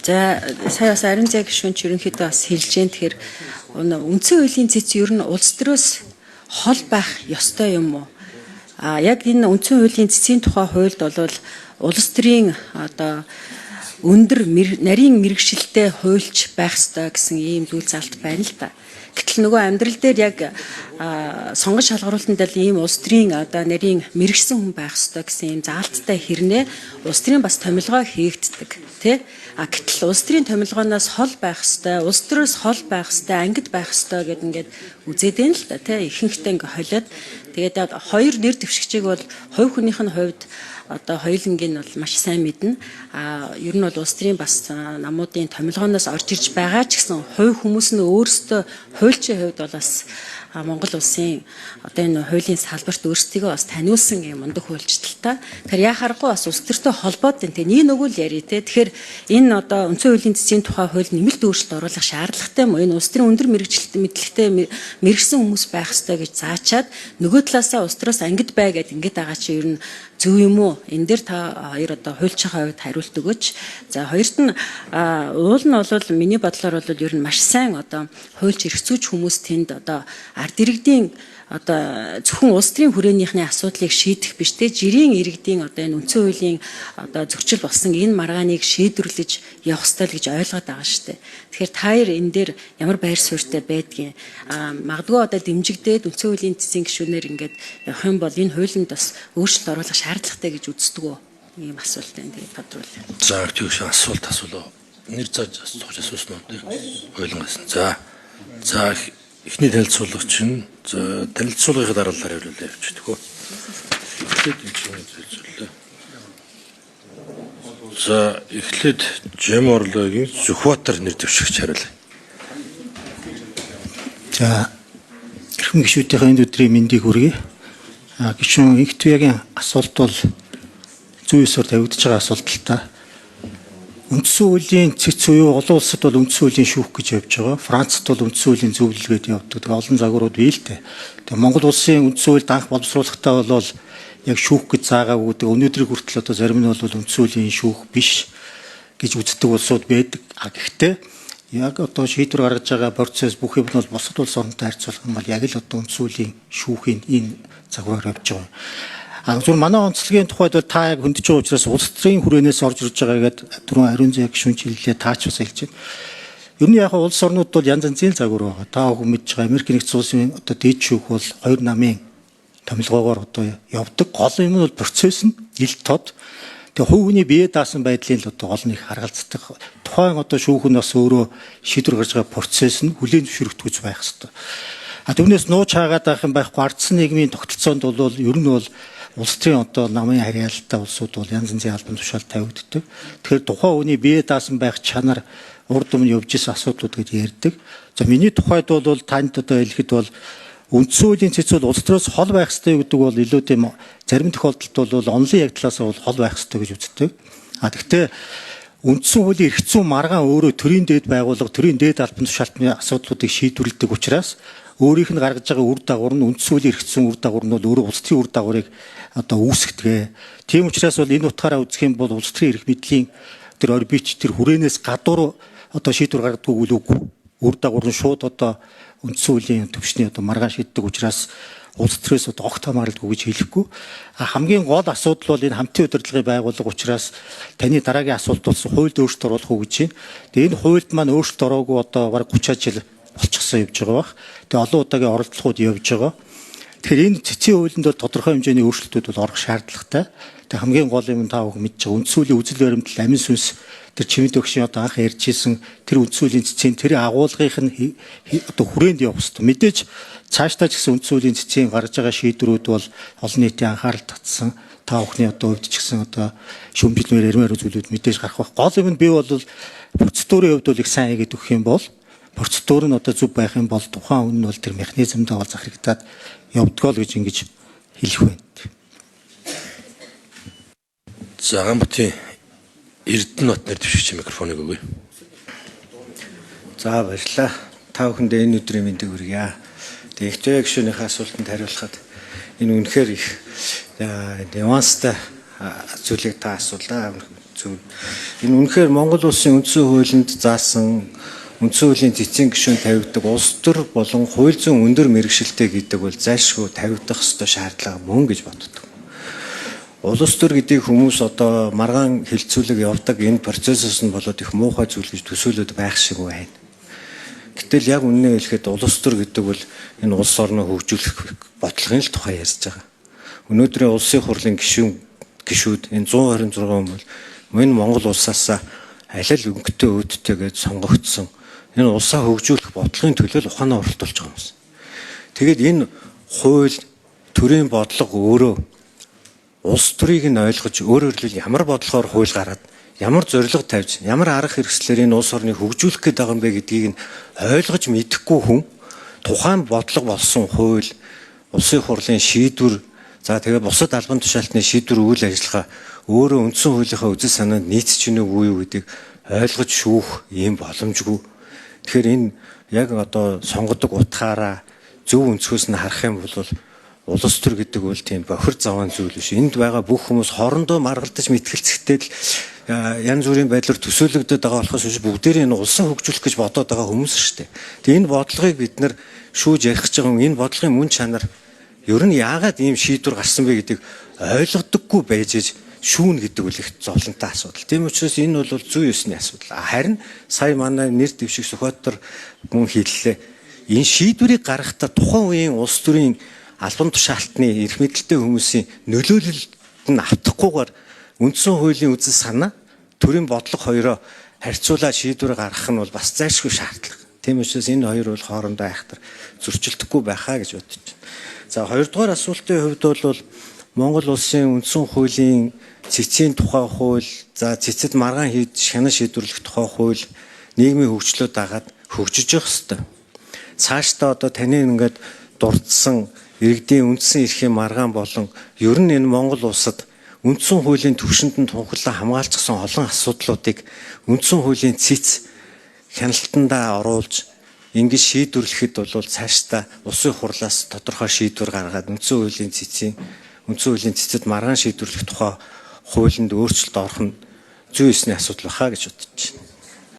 За сая бас Ариун зай гишүүн ч ерөнхийдөө бас хэлж जैन тэгэхээр үндсэн хуулийн цэц ер нь улс төрөөс хол байх ёстой юм уу? Яг энэ үндсэн хуулийн цэцийн тухай хуульд бол улс төрийн одоо өндөр нарийн мэрэгшилтэй хуульч байх ёстой гэсэн ийм зүйлцаалт байна л та. Гэтэл нөгөө амьдрал дээр яг сонгож шалгаруултанд л ийм улс төрийн одоо нарийн мэрэгсэн хүн байх ёстой гэсэн ийм заалттай хэрнээ улс төрийн бас томилгоо хийгддэг тий. Гэтэл улс төрийн томилгооноос хол байх ёстой, улс төрөөс хол байх ёстой, ангид байх ёстой гэд ингээд үзээд байна л да тий. Ихэнхдээ ингээд холиод тэгээд хоёр нэр дэвшигчийг бол хувь хүнийх нь хувьд одоо хоёулангийн бол маш сайн мэднэ. Ер нь бол улс төрийн бас намуудын томилгооноос орж ирж байгаа ч гэсэн хувь хүмүүс нь өөрсдөө хуульчийн хувьд бол бас Монгол улсын одоо энэ хуулийн салбарт өөрсдийгөө бас таниулсан юм мундаг хуульчдaltaа. Тэгэхээр яхахгүй бас улс төртэй холбоод байна. Нэг нөгөө л яри те. Тэгэхээр энэ одоо үндсэн хуулийн цэцгийн тухай хууль нэмэлт өөрчлөлт оруулах шаардлагатай юм. Энэ улс төрийн өндөр мэдлэгтэй мэрэгсэн хүмүүс байх ёстой гэж заачаад нөгөө талаасаа улс төрөөс ангид бай гэд ингээд байгаа чи ер нь зөв юм уу? Энэ дээр та хоёр одоо хуульчийн хувьд хариулт өгөөч. За хоёрт нь уул нь бол миний бодлоор бол ер нь маш сайн одоо хуульч эрхцүүч хүмүүс тэнд одоо ард иргэдийн одоо зөвхөн улс төрийн хүрээнийхний асуудлыг шийдэх биш те жирийн иргэдийн одоо энэ үндсэн хуулийн одоо зөрчил болсон энэ маргааныг шийдвэрлэж явах ёстой л гэж ойлгоод байгаа шүү дээ. Тэгэхээр та хоёр энэ дээр ямар байр суурьтай байдгийг магадгүй одоо дэмжигдээд үндсэн хуулийн цэцгийн гишүүнээр ингээд явах юм бол энэ хуулинд бас өөрчлөлт оруулах шаардлагатай гэж үздэг үү? Ийм асуулт байна. Тэгээд тодруулъя. За тийш асуулт асуулаа. Нэр зааж асуусан уу те? Ойлгосон. За эхний танилцуулагч нь танилцуулгын дараалал хариуллаа явчихдаг хөө. За эхлээд Жем орлогийн Зүхбаатар нэр дэвшигч хариулъя. За эрхэм гишүүдийн энэ өдрийн мэндийг хүргэе. Гишүүн Инх Туяагийн асуулт бол зүй ёсоор тавигдж байгаа асуулт л та. Үндсэн хуулийн цэц буюу олон улсад бол үндсэн хуулийн шүүх гэж явж байгаа. Францад бол үндсэн хуулийн зөвлөлгээд явдаг. Тэгээ олон загварууд бий л дээ. Тэгээ Монгол улсын үндсэн хуульд анх боловсруулахдаа бол яг шүүх гэж заагаагүй. Тэгээ өнөөдрийг хүртэл одоо зарим нь бол үндсэн хуулийн шүүх биш гэж үздэг улсууд байдаг. Гэхдээ яг одоо шийдвэр гаргаж байгаа процесс бүх юм бол бусад улс орнтой харьцуулах юм бол яг л одоо үндсэн хуулийн шүүхийн энэ загвараар явж байгаа. Зөвхөн манай онцлогийн тухайд бол та яг хөндөж байгаа учраас улс төрийн хүрээнээс орж ирж байгаа гэдэг түрүүн Ариун зай гишүүн хэллээ таач бас хэлж байна. Ер нь яг улс орнууд бол янз янзын загвар байгаа. Та бүхэн мэдж байгаа Америк нэгдсэн улсын одоо дээд шүүх бол хоёр намын томилгоогоор одоо явдаг. Гол юм нь бол процесс нь ил тод. Тэгээ хувь хүний бие даасан байдлын л одоо гол нэг харгалздаг. Тухайн одоо шүүх нь бас өөрөө шийдвэр гаргаж байгаа процесс нь хүлээн зөвшөөрөгдөхөж байх хэрэгтэй. Түүнээс нууж хаагаад байх юм байхгүй ардсан нийгмийн тогтолцоонд бол ер нь бол улс төрийн одоо намын харьяалалтай улсууд бол янз янзын албан тушаал тавигддаг. Тэгэхээр тухайн хүний бие даасан байх чанар урд өмнө явж исэн асуудлууд гэж ярьдаг. За миний тухайд бол танд одоо хэлэхэд бол үндсэн хуулийн цэц бол улс төрөөс хол байх ёстой гэдэг бол илүү тийм зарим тохиолдолд бол онлын яг талаас бол хол байх ёстой гэж үздэг. Гэхдээ үндсэн хуулийн эрх зүйн маргаан өөрөө төрийн дээд байгууллага, төрийн дээд албан тушаалтны асуудлуудыг шийдвэрлэдэг учраас өөрийнх нь гаргаж байгаа үр дагавар нь үндсэн хуулийн эрх зүйн үр дагавар нь бол өөрөө улс төрийн үр дагаврыг одоо үүсгэдэг. Тийм учраас бол энэ утгаараа үзэх юм бол улс төрийн эрх мэдлийн тэр орбит тэр хүрээнээс гадуур одоо шийдвэр гаргадаг үгүй үр дагавар нь шууд одоо үндсэн хуулийн төвчний одоо маргаан шийддэг учраас улс төрөөс одоо огт хамааралгүй гэж хэлэхгүй. Хамгийн гол асуудал бол энэ хамтын удирдлагын байгууллага учраас таны дараагийн асуулт болсон хуульд өөрчлөлт оруулах уу гэж байна. Тэгээ энэ хуульд маань өөрчлөлт ороогүй одоо бараг 30 жил болчихсон явж байгаа бах. Тэгээ олон удаагийн оролдлогууд явж байгаа. Тэгэхээр энэ цэцгийн хуулинд бол тодорхой хэмжээний өөрчлөлтүүд бол орох шаардлагатай. Тэгээ хамгийн гол юм та бүхэн мэдж байгаа. Үндсэн хуулийн үзэл баримтлал амин сүнс тэр чимэд өгшийн одоо анх ярьжсэн тэр үндсэн хуулийн цэцгийн тэр агуулгын одоо хүрээнд явах хэрэгтэй. Мэдээж цаашдаа ч гэсэн үндсэн хуулийн цэцгийн гаргаж байгаа шийдвэрүүд бол олон нийтийн анхаарал татсан. Та бүхний одоо хувьд ч гэсэн одоо шүүмжлэмээр ярмаар зүйлүүд мэдээж гарах байх. Гол юм нь би бол процедурын хувьд бол их сайн хийгээд өгөх юм бол процедур нь одоо зөв байх юм бол тухайн хүн нь бол тэр механизмдаа бол захирагдаад явдгаа л гэж ингэж хэлэх байна. За Ганбатын Эрдэнэт нэр дэвшигч микрофоныг өгье. За баярлалаа. Та бүхэндээ энэ өдрийн мэндийг хүргье. Тэгээ Инх Туяа гишүүнийхээ асуултанд хариулахад энэ үнэхээр их нюанстай зүйлийг та асуулаа. зөв. Энэ үнэхээр Монгол улсын үндсэн хуулинд заасан үндсэн хуулийн цэцгийн гишүүн тавигддаг улс төр болон хууль зүйн өндөр мэргэжилтэй гэдэг бол зайлшгүй тавигдах ёстой шаардлага мөн гэж боддог. Улс төр гэдэг хүмүүс одоо маргаан хилцүүлэг явдаг энэ процессоос нь болоод их муухай зүйл гэж төсөөлөд байх шиг байна. Гэтэл яг үнэнээ хэлэхэд улс төр гэдэг бол энэ улс орноо хөгжүүлэх бодлогын л тухай ярьж байгаа. Өнөөдрийн улсын хурлын гишүүд энэ 126 хүн бол энэ Монгол улсаас аль өнгөтэй өөдтэйгээд сонгогдсон энэ улсаа хөгжүүлэх бодлогын төлөө ухаанаа оролдуулж байгаа юм. Тэгээд энэ хууль төрийн бодлого өөрөө улс төрийг нь ойлгож өөрөөр хэлбэл ямар бодлогоор хууль гараад ямар зорилго тавьж ямар арга хэрэгслээр энэ улс орныг хөгжүүлэх гээд байгаа юм бэ гэдгийг нь ойлгож мэдэхгүй хүн тухайн бодлого болсон хууль улсын хурлын шийдвэр за тэгээ бусад албан тушаалтны шийдвэр үйл ажиллагаа өөрөө үндсэн хуулийнхаа үзэл санаанд нийцэж гинэ үгүй юу гэдгийг ойлгож шүүх ийм боломжгүй. Тэгэхээр энэ яг одоо сонгодог утгаараа зөв өнцгөөс нь харах юм бол улс төр гэдэг бол тийм бохир заваан зүйл биш. Энд байгаа бүх хүмүүс хоорондоо маргалдаж мэтгэлцэхтэй л янз бүрийн байдлаар төсөөлөгдөд байгаа болохоос биш бүгдээрээ энэ улсаа хөгжүүлэх гэж бодоод байгаа хүмүүс шүү дээ. Тэгээ энэ бодлогыг бид нар шүүж ярих гэж байгаа энэ бодлогын мөн чанар ер нь яагаад ийм шийдвэр гарсан бэ гэдгийг ойлгодоггүй байж шүүн гэдэг үл их зовлонтой асуудал. Тийм учраас энэ бол зүй ёсны асуудал. Харин сая манай нэр дэвших Сүхбаатар мөн хэллээ. Энэ шийдвэрийг гаргахдаа тухайн үеийн улс төрийн албан тушаалтны эрх мэдэлтэй хүмүүсийн нөлөөлөлд нь автахгүйгээр үндсэн хуулийн үзэл санаа төрийн бодлого хоёроо харьцуулаад шийдвэр гаргах нь бол бас зайлшгүй шаардлага. Тийм учраас энэ хоёр бол хоорондоо айхтар зөрчилдөхгүй байхаа гэж бодож байна. За хоёрдугаар асуултын хувьд бол Монгол улсын үндсэн хуулийн цэцгийн тухай хууль, за цэцэд маргаан шанаа шийдвэрлэх тухай хууль нийгмийн хөгжлөд дагаад хөгжиж явах ёстой. Цаашдаа одоо таны ингээд дурдсан иргэдийн үндсэн эрхийн маргаан болон ер нь энэ Монгол улсад үндсэн хуулийн түвшинд нь тунхаглан хамгаалчихсан олон асуудлуудыг үндсэн хуулийн цэц хяналтандаа оруулж ингэж шийдвэрлэхэд бол цаашдаа улсын хурлаас тодорхой шийдвэр гаргаад үндсэн хуулийн цэцэд маргаан шийдвэрлэх тухай хуулинд өөрчлөлт орох нь зүй ёсны асуудал баха гэж бодож байна.